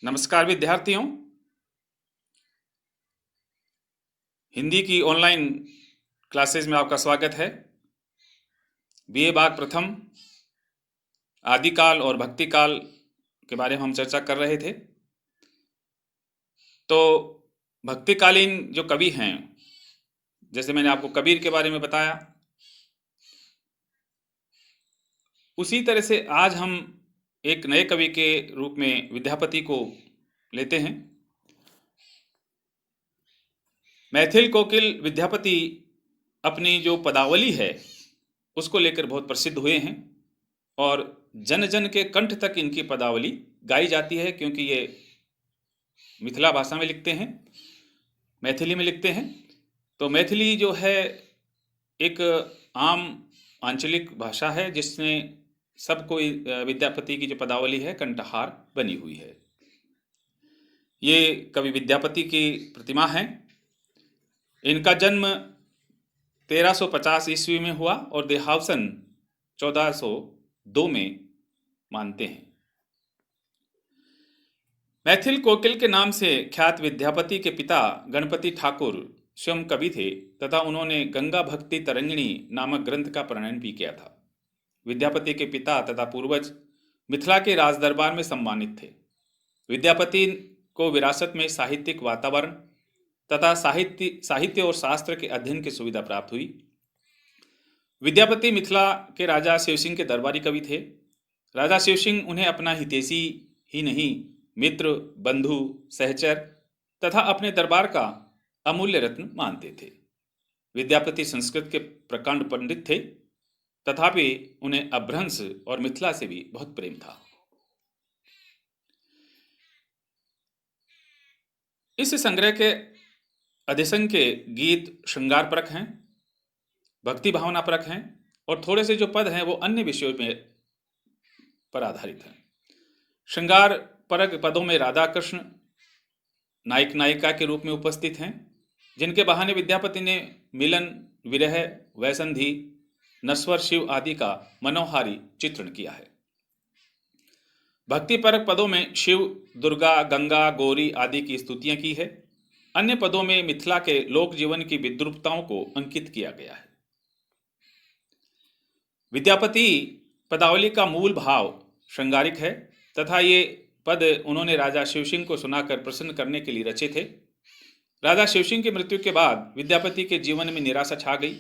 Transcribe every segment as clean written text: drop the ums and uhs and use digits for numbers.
नमस्कार विद्यार्थियों, हिंदी की ऑनलाइन क्लासेस में आपका स्वागत है। बीए भाग प्रथम आदिकाल और भक्तिकाल के बारे में हम चर्चा कर रहे थे। तो भक्तिकालीन जो कवि हैं, जैसे मैंने आपको कबीर के बारे में बताया, उसी तरह से आज हम एक नए कवि के रूप में विद्यापति को लेते हैं। मैथिल कोकिल विद्यापति अपनी जो पदावली है उसको लेकर बहुत प्रसिद्ध हुए हैं और जन जन के कंठ तक इनकी पदावली गाई जाती है, क्योंकि ये मिथिला भाषा में लिखते हैं, मैथिली में लिखते हैं। तो मैथिली जो है एक आम आंचलिक भाषा है जिसमें सबको विद्यापति की जो पदावली है कंठहार बनी हुई है। ये कवि विद्यापति की प्रतिमा है। इनका जन्म 1350 ईस्वी में हुआ और देहावसन 1402 में मानते हैं। मैथिल कोकिल के नाम से ख्यात विद्यापति के पिता गणपति ठाकुर स्वयं कवि थे तथा उन्होंने गंगा भक्ति तरंगिणी नामक ग्रंथ का प्रणयन भी किया था। विद्यापति के पिता तथा पूर्वज मिथिला के राजदरबार में सम्मानित थे। विद्यापति को विरासत में साहित्यिक वातावरण तथा साहित्य और शास्त्र के अध्ययन की सुविधा प्राप्त हुई। विद्यापति मिथिला के राजा शिवसिंह के दरबारी कवि थे। राजा शिवसिंह उन्हें अपना हितैषी ही नहीं, मित्र, बंधु, सहचर तथा अपने दरबार का अमूल्य रत्न मानते थे। विद्यापति संस्कृत के प्रकांड पंडित थे, तथापि उन्हें अपभ्रंश और मिथिला से भी बहुत प्रेम था। इस संग्रह के अधिसंख्य के गीत श्रृंगारपरक हैं, भक्ति भावनापरक हैं और थोड़े से जो पद हैं वो अन्य विषयों में पर आधारित हैं। श्रृंगार परक पदों में राधा कृष्ण नायक नायिका के रूप में उपस्थित हैं, जिनके बहाने विद्यापति ने मिलन, विरह, वैसंधि, नश्वर शिव आदि का मनोहारी चित्रण किया है। भक्ति परक पदों में शिव, दुर्गा, गंगा, गौरी आदि की स्तुतियां की है। अन्य पदों में मिथिला के लोक जीवन की विद्रूपताओं को अंकित किया गया है। विद्यापति पदावली का मूल भाव श्रृंगारिक है तथा ये पद उन्होंने राजा शिवसिंह को सुनाकर प्रसन्न करने के लिए रचे थे। राजा शिवसिंह की मृत्यु के बाद विद्यापति के जीवन में निराशा छा गई।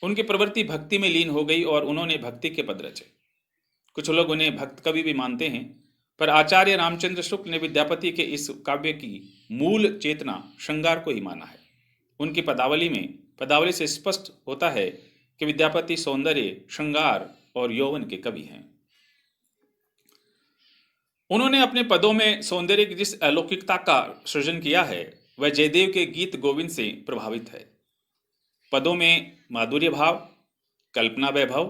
उनकी प्रवृत्ति भक्ति में लीन हो गई और उन्होंने भक्ति के पद रचे। कुछ लोग उन्हें भक्त कवि भी मानते हैं, पर आचार्य रामचंद्र शुक्ल ने विद्यापति के इस काव्य की मूल चेतना श्रृंगार को ही माना है। उनकी पदावली से स्पष्ट होता है कि विद्यापति सौंदर्य, श्रृंगार और यौवन के कवि हैं। उन्होंने अपने पदों में सौंदर्य की जिस अलौकिकता का सृजन किया है वह जयदेव के गीत गोविंद से प्रभावित है। पदों में माधुर्य भाव, कल्पना वैभव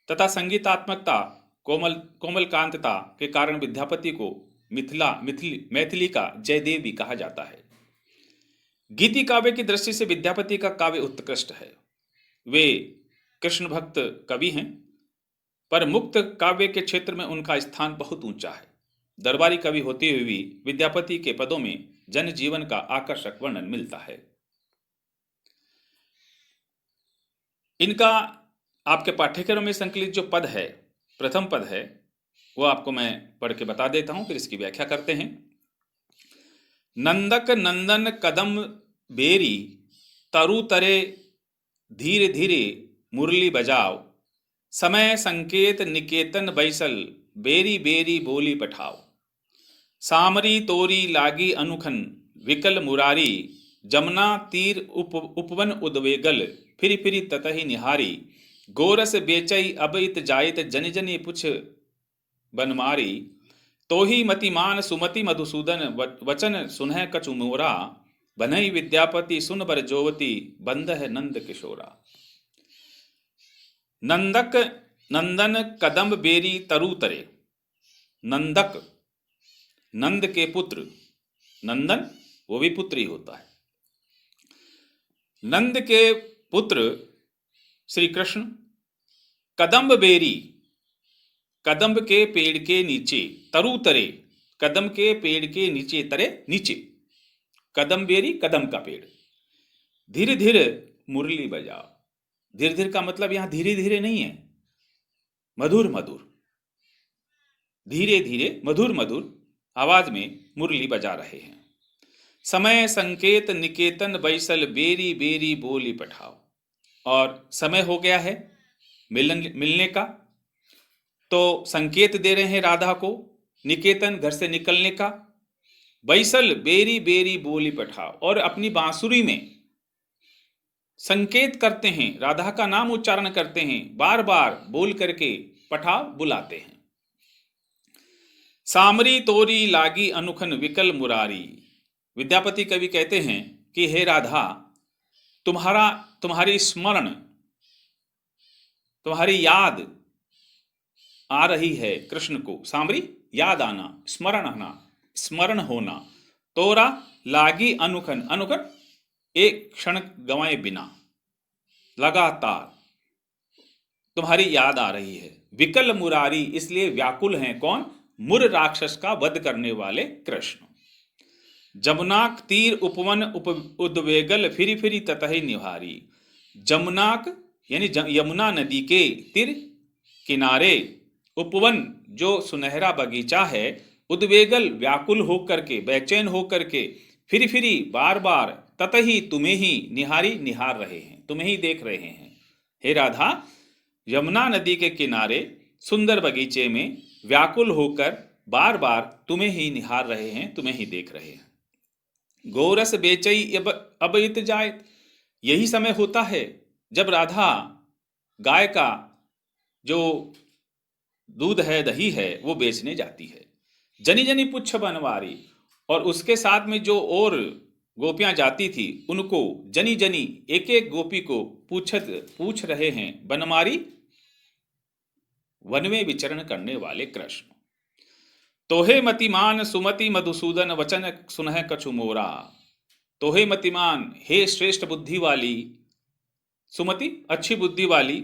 तथा संगीतात्मकता, कोमलकांतता के कारण विद्यापति को मैथिली का जयदेव भी कहा जाता है। गीति काव्य की दृष्टि से विद्यापति का काव्य उत्कृष्ट है। वे कृष्ण भक्त कवि हैं, पर मुक्त काव्य के क्षेत्र में उनका स्थान बहुत ऊंचा है। दरबारी कवि होते हुए भी विद्यापति के पदों में जनजीवन का आकर्षक वर्णन मिलता है। इनका आपके पाठ्यक्रम में संकलित जो पद है, प्रथम पद है, वो आपको मैं पढ़ के बता देता हूं, फिर इसकी व्याख्या करते हैं। नंदक नंदन कदम बेरी, तरु तरे धीरे धीरे मुरली बजाओ, समय संकेत निकेतन बैसल, बेरी बेरी बोली पठाओ। सामरी तोरी लागी अनुखन, विकल मुरारी, जमुना तीर उपवन उद्वेगल, फिरी फिरी ततहि निहारी। गोरस बेचई अबइत जाइत, जनि जनि पुछ बनमारी। तोहि मतिमान सुमति मधुसूदन, वचन सुनह कछु मोरा। बनई विद्यापति सुन बर जोवती, बंदह नंद किशोरा। नंदक नंदन कदम बेरी तरु तरे। नंदक, नंद के पुत्र, नंदन वो भी पुत्र ही होता है। नंद के पुत्र श्री कृष्ण कदम्ब बेरी, कदम्ब के पेड़ के नीचे, तरु तरे, कदम के पेड़ के नीचे, तरे नीचे, कदम बेरी कदम का पेड़, धीरे धीरे मुरली बजाओ। धीरे धीरे का मतलब यहां धीरे धीरे नहीं है, मधुर मधुर, धीरे धीरे मधुर मधुर आवाज में मुरली बजा रहे हैं। समय संकेत निकेतन बैसल बेरी बेरी बोली पठाओ। और समय हो गया है मिलने का, तो संकेत दे रहे हैं राधा को, निकेतन घर से निकलने का, बैसल बेरी बेरी बोली पठाओ, और अपनी बांसुरी में संकेत करते हैं, राधा का नाम उच्चारण करते हैं, बार बार बोल करके पठाओ बुलाते हैं। सामरी तोरी लागी अनुखन विकल मुरारी। विद्यापति कवि कहते हैं कि हे राधा, तुम्हारी स्मरण, तुम्हारी याद आ रही है कृष्ण को। सामरी याद आना, स्मरण आना, स्मरण होना। तोरा लागी अनुखन, अनुखन एक क्षण गंवाए बिना, लगातार तुम्हारी याद आ रही है। विकल मुरारी, इसलिए व्याकुल हैं कौन? मुर राक्षस का वध करने वाले कृष्ण। जमुनाक तीर उपवन उद्वेगल फिरी फिरी ततहि निहारी। जमुनाक यानी यमुना नदी के तीर किनारे, उपवन जो सुनहरा बगीचा है, उद्वेगल व्याकुल होकर के, बेचैन होकर के, फिरी फिरी बार बार, ततहि तुम्हें ही निहारी, निहार रहे हैं, तुम्हें ही देख रहे हैं। हे राधा, यमुना नदी के किनारे सुंदर बगीचे में व्याकुल होकर बार बार तुम्हें ही निहार रहे हैं, तुम्हें ही देख रहे हैं। गोरस बेचई अब इत जाए, यही समय होता है जब राधा गाय का जो दूध है, दही है, वो बेचने जाती है। जनी जनी पुच्छ बनवारी, और उसके साथ में जो और गोपियां जाती थी, उनको जनी जनी, एक एक गोपी को पूछ रहे हैं बनमारी, वन में विचरण करने वाले कृष्ण। तोहे मतिमान सुमति मधुसूदन वचन सुनह कछु मोरा। तोहे मतिमान, हे श्रेष्ठ बुद्धि वाली, सुमति अच्छी बुद्धि वाली,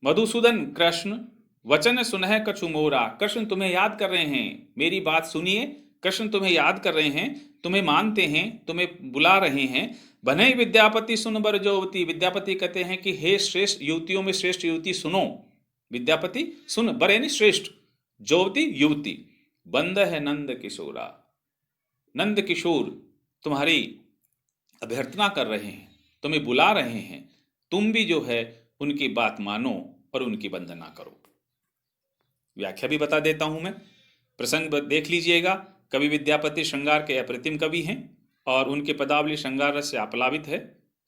मधुसूदन कृष्ण, वचन सुनह कछु मोरा, कृष्ण तुम्हें याद कर रहे हैं, मेरी बात सुनिए, कृष्ण तुम्हें याद कर रहे हैं, तुम्हें मानते हैं, तुम्हें बुला रहे हैं। बने विद्यापति सुन बर जोवती, विद्यापति कहते हैं कि हे श्रेष्ठ युवतियों में श्रेष्ठ युवती सुनो। विद्यापति सुन, बर यानी श्रेष्ठ, जोवती युवती, बंद है नंद किशोरा, नंद किशोर तुम्हारी अभ्यर्थना कर रहे हैं, तुम्हें बुला रहे हैं, तुम भी जो है उनकी बात मानो और उनकी वंदना करो। व्याख्या भी बता देता हूं मैं, प्रसंग देख लीजिएगा। कवि विद्यापति श्रृंगार के अप्रतिम कवि हैं और उनके पदावली श्रृंगार रस से आप्लावित है।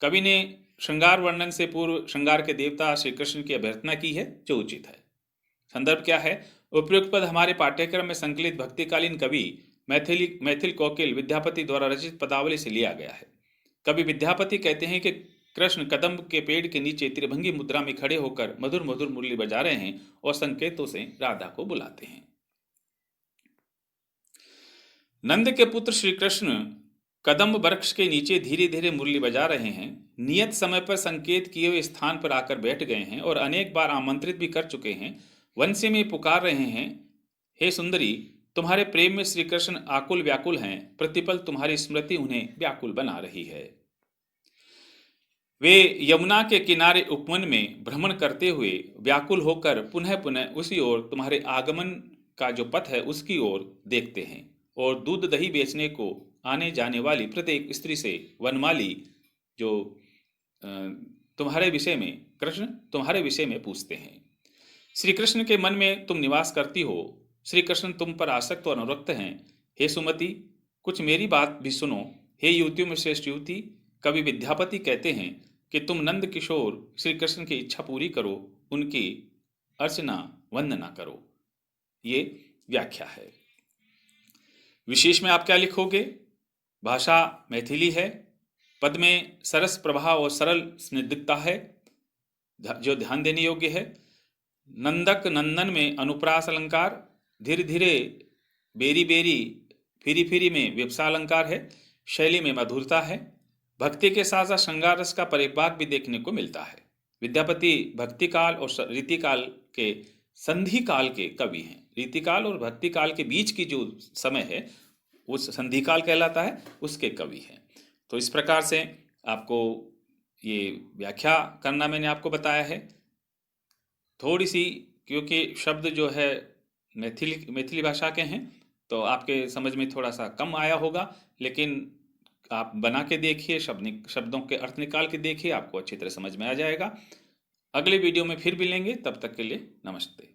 कवि ने श्रृंगार वर्णन से पूर्व श्रृंगार के देवता श्री कृष्ण की अभ्यर्थना की है, जो उचित है। संदर्भ क्या है? उपयुक्त पद हमारे पाठ्यक्रम में संकलित भक्तिकालीन कवि मैथिल कोकिल विद्यापति द्वारा रचित पदावली से लिया गया है। कवि विद्यापति कहते हैं कि कृष्ण कदम्ब के पेड़ के नीचे त्रिभंगी मुद्रा में खड़े होकर मधुर मधुर मुरली बजा रहे हैं और संकेतों से राधा को बुलाते हैं। नंद के पुत्र श्री कृष्ण कदम्ब वृक्ष के नीचे धीरे धीरे मुरली बजा रहे हैं। नियत समय पर संकेत किए हुए स्थान पर आकर बैठ गए हैं और अनेक बार आमंत्रित भी कर चुके हैं। वंशी में पुकार रहे हैं, हे सुंदरी, तुम्हारे प्रेम में श्री कृष्ण आकुल व्याकुल हैं, प्रतिपल तुम्हारी स्मृति उन्हें व्याकुल बना रही है। वे यमुना के किनारे उपवन में भ्रमण करते हुए व्याकुल होकर पुनः पुनः उसी ओर, तुम्हारे आगमन का जो पथ है उसकी ओर देखते हैं और दूध दही बेचने को आने जाने वाली प्रत्येक स्त्री से वनमाली जो तुम्हारे विषय में, कृष्ण तुम्हारे विषय में पूछते हैं। श्री कृष्ण के मन में तुम निवास करती हो, श्री कृष्ण तुम पर आसक्त और अनुरक्त हैं। हे सुमति, कुछ मेरी बात भी सुनो। हे युवतियों में श्रेष्ठ युवती, कवि विद्यापति कहते हैं कि तुम नंद किशोर श्री कृष्ण की इच्छा पूरी करो, उनकी अर्चना वंदना करो। ये व्याख्या है। विशेष में आप क्या लिखोगे? भाषा मैथिली है, पद में सरस प्रभाव और सरल स्निग्धता है जो ध्यान देने योग्य है। नंदक नंदन में अनुप्रास अलंकार, धीरे धीरे बेरी बेरी फिरी फिरी में विप्सा अलंकार है। शैली में मधुरता है। भक्ति के साथ साथ श्रृंगार रस का परिपाक भी देखने को मिलता है। विद्यापति भक्ति काल और रीतिकाल के संधि काल के कवि हैं। रीतिकाल और भक्ति काल के बीच की जो समय है वो संधि काल कहलाता है, उसके कवि हैं। तो इस प्रकार से आपको ये व्याख्या करना मैंने आपको बताया है। थोड़ी सी, क्योंकि शब्द जो है मैथिली भाषा के हैं तो आपके समझ में थोड़ा सा कम आया होगा, लेकिन आप बना के देखिए, शब्दों के अर्थ निकाल के देखिए, आपको अच्छी तरह समझ में आ जाएगा। अगले वीडियो में फिर मिलेंगे, तब तक के लिए नमस्ते।